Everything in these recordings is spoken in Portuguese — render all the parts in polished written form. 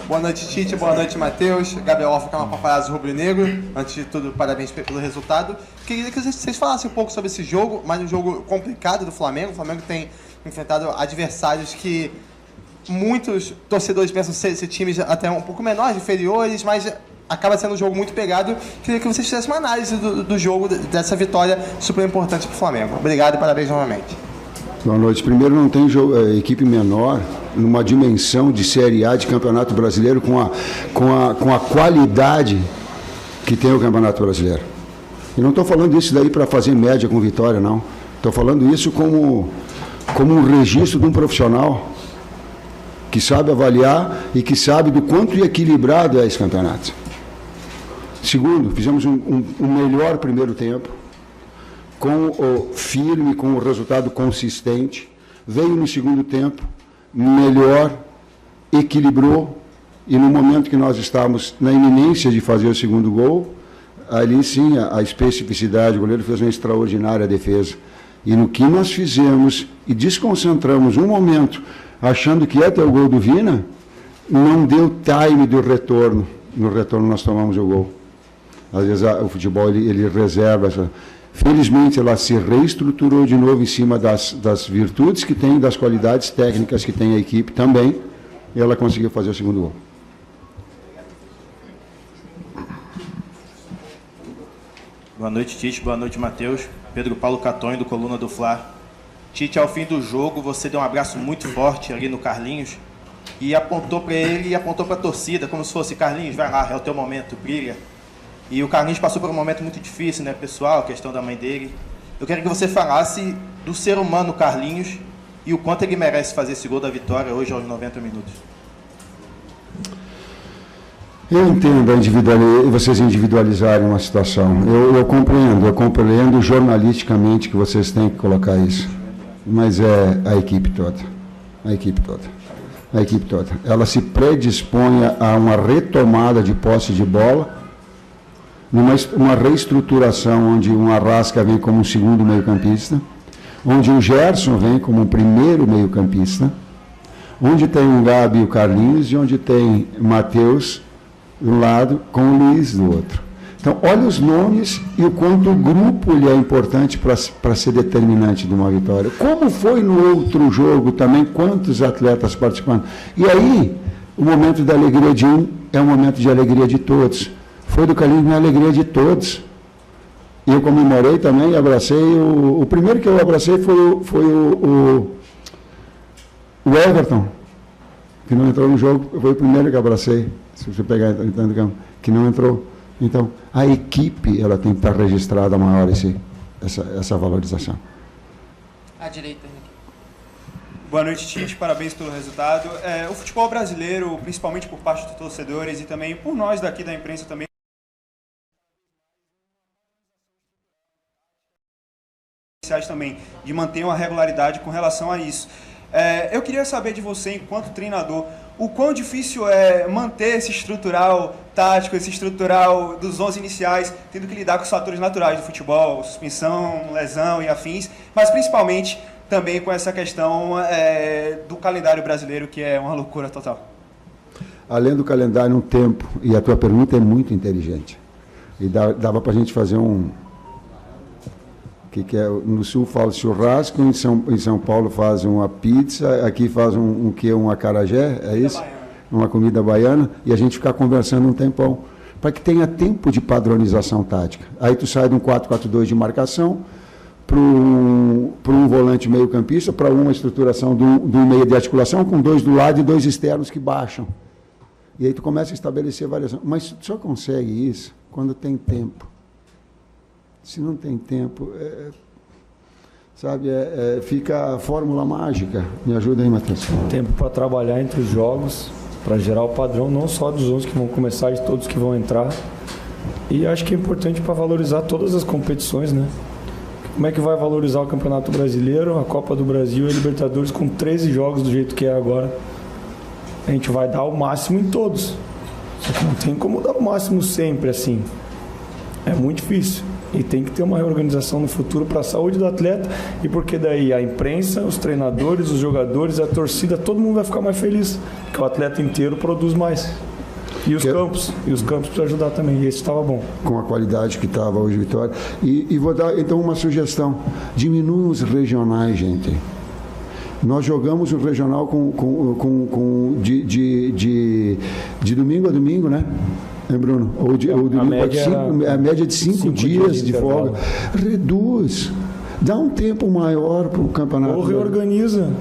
Boa noite, Tite. Boa noite, Matheus. Gabriel Alfa, canal Paparazzo Rubro-Negro. Antes de tudo, parabéns pelo resultado. Queria que vocês falassem um pouco sobre esse jogo, mas um jogo complicado do Flamengo. O Flamengo tem enfrentado adversários que muitos torcedores pensam ser times até um pouco menores, inferiores, mas acaba sendo um jogo muito pegado. Queria que vocês fizessem uma análise do jogo, dessa vitória super importante para o Flamengo. Obrigado e parabéns novamente. Boa noite. Primeiro, não tem equipe menor numa dimensão de Série A de Campeonato Brasileiro com a qualidade que tem o Campeonato Brasileiro. E não estou falando isso daí para fazer média com vitória, não. Estou falando isso como um registro de um profissional que sabe avaliar e que sabe do quanto equilibrado é esse campeonato. Segundo, fizemos um melhor primeiro tempo, com o firme, com o resultado consistente. Veio no segundo tempo, melhor, equilibrou, e no momento que nós estávamos na iminência de fazer o segundo gol, ali sim a especificidade, o goleiro fez uma extraordinária defesa. E no que nós fizemos e desconcentramos um momento, achando que ia ter o gol do Vina, não deu time do retorno. No retorno nós tomamos o gol. Às vezes o futebol ele reserva. Felizmente ela se reestruturou de novo em cima das virtudes que tem, das qualidades técnicas que tem a equipe também, e ela conseguiu fazer o segundo gol. Boa noite, Tite. Boa noite, Matheus. Pedro Paulo Catonho, do Coluna do Fla. Tite, ao fim do jogo, você deu um abraço muito forte ali no Carlinhos e apontou para ele e apontou para a torcida, como se fosse: Carlinhos, vai lá, é o teu momento, brilha. E o Carlinhos passou por um momento muito difícil, né, pessoal, a questão da mãe dele. Eu quero que você falasse do ser humano Carlinhos e o quanto ele merece fazer esse gol da vitória hoje aos 90 minutos. Eu entendo vocês individualizarem uma situação. Eu compreendo jornalisticamente que vocês têm que colocar isso. Mas é a equipe toda. A equipe toda. Ela se predispõe a uma retomada de posse de bola, uma reestruturação onde um Arrasca vem como um segundo meio-campista, onde o Gerson vem como um primeiro meio-campista, onde tem o Gabi e o Carlinhos, e onde tem Matheus de um lado com o Luiz do outro. Então, olha os nomes e o quanto o grupo ele é importante para ser determinante de uma vitória. Como foi no outro jogo também, quantos atletas participando. E aí, o momento da alegria de um é um momento de alegria de todos. Foi do Carlinhos a alegria de todos. E eu comemorei também, abracei. O primeiro que eu abracei foi o Everton, que não entrou no jogo, foi o primeiro que eu abracei, se você pegar entrando no campo, que não entrou. Então, a equipe ela tem que estar registrada maior essa valorização. À direita. Boa noite, Tite. Parabéns pelo resultado. O futebol brasileiro, principalmente por parte dos torcedores e também por nós daqui da imprensa também, de manter uma regularidade com relação a isso. Eu queria saber de você, enquanto treinador, o quão difícil é manter esse estrutural tático, esse estrutural dos 11 iniciais, tendo que lidar com os fatores naturais do futebol, suspensão, lesão e afins, mas principalmente também com essa questão do calendário brasileiro, que é uma loucura total. Além do calendário, um tempo, e a tua pergunta é muito inteligente, e dava para a gente fazer que é, no Sul faz churrasco, em São Paulo faz uma pizza, aqui faz um acarajé, é isso? Uma comida baiana, e a gente ficar conversando um tempão, para que tenha tempo de padronização tática. Aí tu sai de um 4-4-2 de marcação, para um volante meio campista, para uma estruturação de um meio de articulação, com dois do lado e dois externos que baixam. E aí tu começa a estabelecer variação. Mas tu só consegue isso quando tem tempo. Se não tem tempo, fica a fórmula mágica. Me ajuda aí, Matheus. Tempo para trabalhar entre os jogos, para gerar o padrão, não só dos 11 que vão começar, de todos que vão entrar. E acho que é importante para valorizar todas as competições, né? Como é que vai valorizar o Campeonato Brasileiro, a Copa do Brasil e a Libertadores com 13 jogos do jeito que é agora? A gente vai dar o máximo em todos. Só que não tem como dar o máximo sempre assim. É muito difícil. E tem que ter uma reorganização no futuro para a saúde do atleta, e porque daí a imprensa, os treinadores, os jogadores, a torcida, todo mundo vai ficar mais feliz, porque o atleta inteiro produz mais. E os campos para ajudar também, e esse estava bom. Com a qualidade que estava hoje, Vitória. E vou dar então uma sugestão: diminuam os regionais, gente. Nós jogamos o regional de domingo a domingo, né? Bruno? Ou de domingo a média de 5 dias de folga. Reduz. Dá um tempo maior para o campeonato. Ou reorganiza.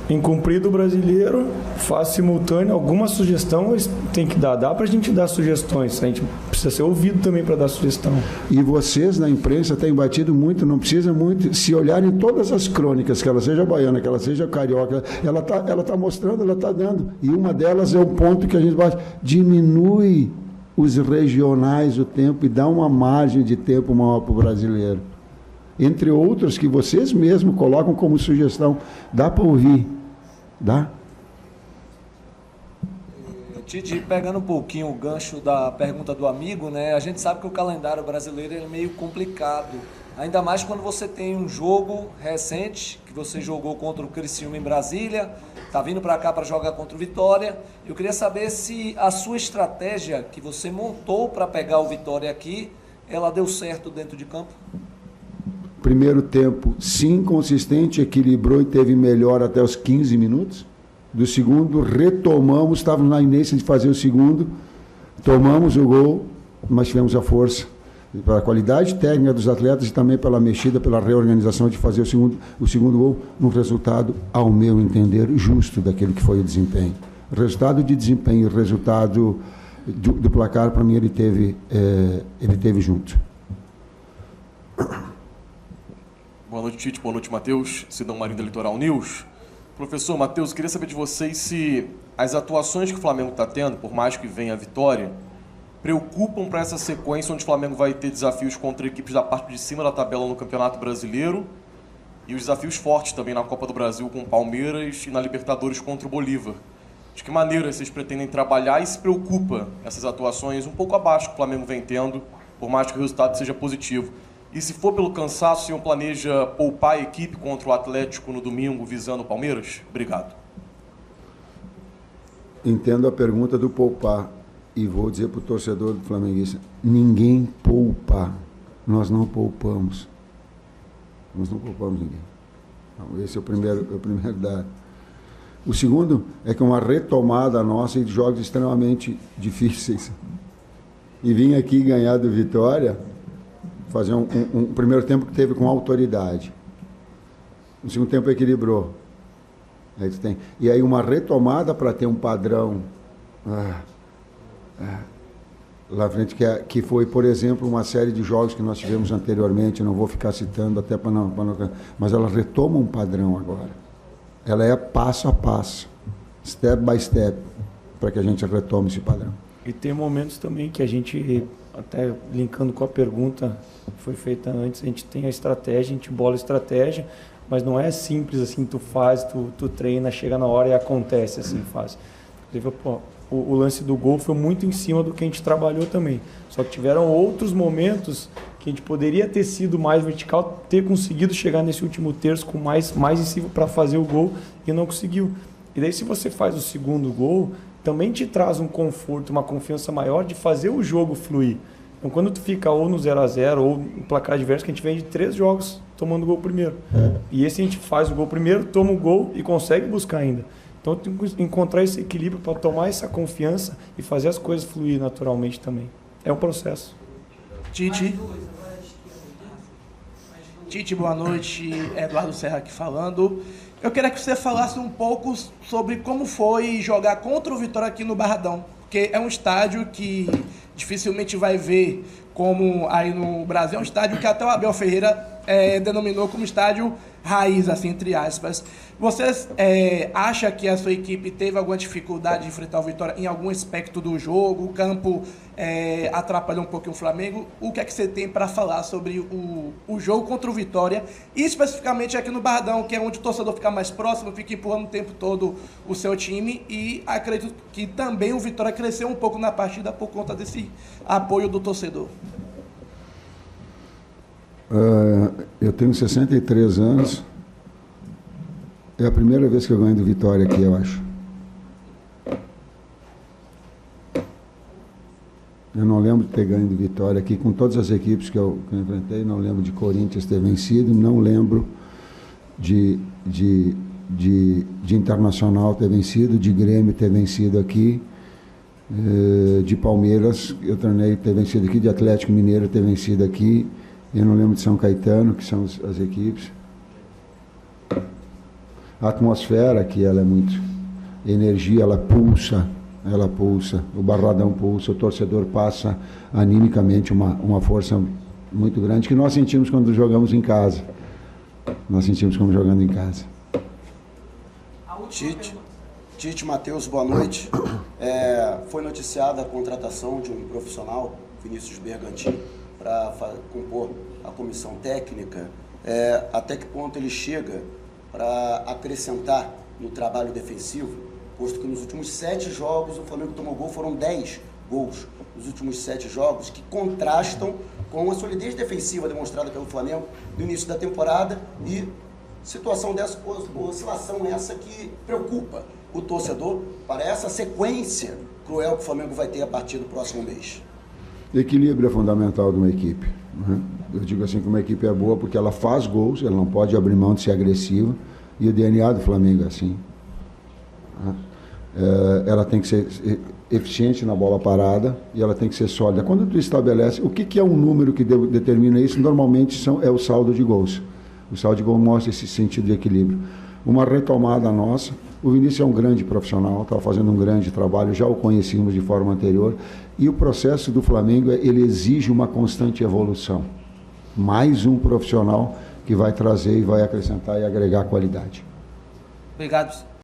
Em cumprido brasileiro, faz simultâneo. Alguma sugestão tem que dar. Dá para a gente dar sugestões. A gente precisa ser ouvido também para dar sugestão. E vocês na imprensa têm batido muito, não precisa muito. Se olharem todas as crônicas, que ela seja baiana, que ela seja carioca, ela tá mostrando, ela está dando. E uma delas é o ponto que a gente bate. Diminui os regionais o tempo e dá uma margem de tempo maior para o brasileiro. Entre outros que vocês mesmos colocam como sugestão. Dá para ouvir. Dá? Tite, pegando um pouquinho o gancho da pergunta do amigo, né? A gente sabe que o calendário brasileiro é meio complicado. Ainda mais quando você tem um jogo recente, que você jogou contra o Criciúma em Brasília, está vindo para cá para jogar contra o Vitória. Eu queria saber se a sua estratégia que você montou para pegar o Vitória aqui, ela deu certo dentro de campo? Primeiro tempo, sim, consistente, equilibrou e teve melhor até os 15 minutos. Do segundo, retomamos, estávamos na inércia de fazer o segundo, tomamos o gol, mas tivemos a força pela qualidade técnica dos atletas e também pela mexida, pela reorganização de fazer o segundo gol, num resultado, ao meu entender, justo daquele que foi o desempenho. Resultado de desempenho, resultado do placar, para mim, ele teve junto. Boa noite, Tite. Boa noite, Matheus. Sidão Marinho da Litoral News. Professor Matheus, queria saber de vocês se as atuações que o Flamengo está tendo, por mais que venha a vitória, preocupam para essa sequência onde o Flamengo vai ter desafios contra equipes da parte de cima da tabela no Campeonato Brasileiro e os desafios fortes também na Copa do Brasil com o Palmeiras e na Libertadores contra o Bolívar. De que maneira vocês pretendem trabalhar e se preocupa essas atuações um pouco abaixo que o Flamengo vem tendo, por mais que o resultado seja positivo? E se for pelo cansaço, o senhor planeja poupar a equipe contra o Atlético no domingo, visando o Palmeiras? Obrigado. Entendo a pergunta do poupar e vou dizer para o torcedor do flamenguista: ninguém poupa. Nós não poupamos. Nós não poupamos ninguém. Então, esse é o primeiro dado. O segundo é que uma retomada nossa de jogos extremamente difíceis. E vim aqui ganhar do Vitória, fazer um primeiro tempo que teve com autoridade. No segundo tempo equilibrou. Aí tu tem. E aí uma retomada para ter um padrão lá à frente, que foi, por exemplo, uma série de jogos que nós tivemos anteriormente, não vou ficar citando até para não... Mas ela retoma um padrão agora. Ela é passo a passo, step by step, para que a gente retome esse padrão. E tem momentos também que a gente, até linkando com a pergunta que foi feita antes, a gente tem a estratégia, a gente bola a estratégia, mas não é simples assim, tu faz, tu treina, chega na hora e acontece assim, faz. Inclusive, o lance do gol foi muito em cima do que a gente trabalhou também. Só que tiveram outros momentos que a gente poderia ter sido mais vertical, ter conseguido chegar nesse último terço com mais em cima para fazer o gol e não conseguiu. E daí se você faz o segundo gol, também te traz um conforto, uma confiança maior de fazer o jogo fluir. Então quando tu fica ou no 0-0 ou no placar adverso, que a gente vem de 3 jogos tomando o gol primeiro. E esse a gente faz o gol primeiro, toma o gol e consegue buscar ainda. Então tem que encontrar esse equilíbrio para tomar essa confiança e fazer as coisas fluir naturalmente também. É um processo. Tite, boa noite. Eduardo Serra aqui falando. Eu queria que você falasse um pouco sobre como foi jogar contra o Vitória aqui no Barradão, porque é um estádio que dificilmente vai ver como aí no Brasil, é um estádio que até o Abel Ferreira denominou como estádio raiz, assim, entre aspas. Vocês acham que a sua equipe teve alguma dificuldade de enfrentar o Vitória em algum aspecto do jogo? O campo atrapalhou um pouquinho o Flamengo? O que é que você tem para falar sobre o jogo contra o Vitória? E especificamente aqui no Barradão, que é onde o torcedor fica mais próximo, fica empurrando o tempo todo o seu time. E acredito que também o Vitória cresceu um pouco na partida por conta desse apoio do torcedor. Eu tenho 63 anos. É a primeira vez que eu ganho do Vitória aqui, eu acho. Eu não lembro de ter ganho do Vitória aqui, com todas as equipes que eu enfrentei. Não lembro de Corinthians ter vencido, não lembro de Internacional ter vencido, de Grêmio ter vencido aqui, de Palmeiras eu treinei ter vencido aqui, de Atlético Mineiro ter vencido aqui. Eu não lembro de São Caetano, que são as equipes. A atmosfera aqui, ela é muito... Energia, ela pulsa, o Barradão pulsa, o torcedor passa animicamente uma força muito grande, que nós sentimos quando jogamos em casa. Nós sentimos como jogando em casa. Tite, Matheus, boa noite. Foi noticiada a contratação de um profissional, Vinícius Bergantin, para compor a comissão técnica. Até que ponto ele chega para acrescentar no trabalho defensivo, posto que nos últimos 7 jogos o Flamengo tomou gol, foram 10 gols nos últimos 7 jogos, que contrastam com a solidez defensiva demonstrada pelo Flamengo no início da temporada, e situação dessa, oscilação essa que preocupa o torcedor para essa sequência cruel que o Flamengo vai ter a partir do próximo mês. Equilíbrio é fundamental de uma equipe, né? Eu digo assim que uma equipe é boa porque ela faz gols, ela não pode abrir mão de ser agressiva, e o DNA do Flamengo é assim. Ela tem que ser eficiente na bola parada e ela tem que ser sólida. Quando tu estabelece, o que é um número que determina isso? Normalmente é o saldo de gols. O saldo de gol mostra esse sentido de equilíbrio. Uma retomada nossa. O Vinícius é um grande profissional, está fazendo um grande trabalho, já o conhecíamos de forma anterior, e o processo do Flamengo, ele exige uma constante evolução. Mais um profissional que vai trazer e vai acrescentar e agregar qualidade. Obrigado.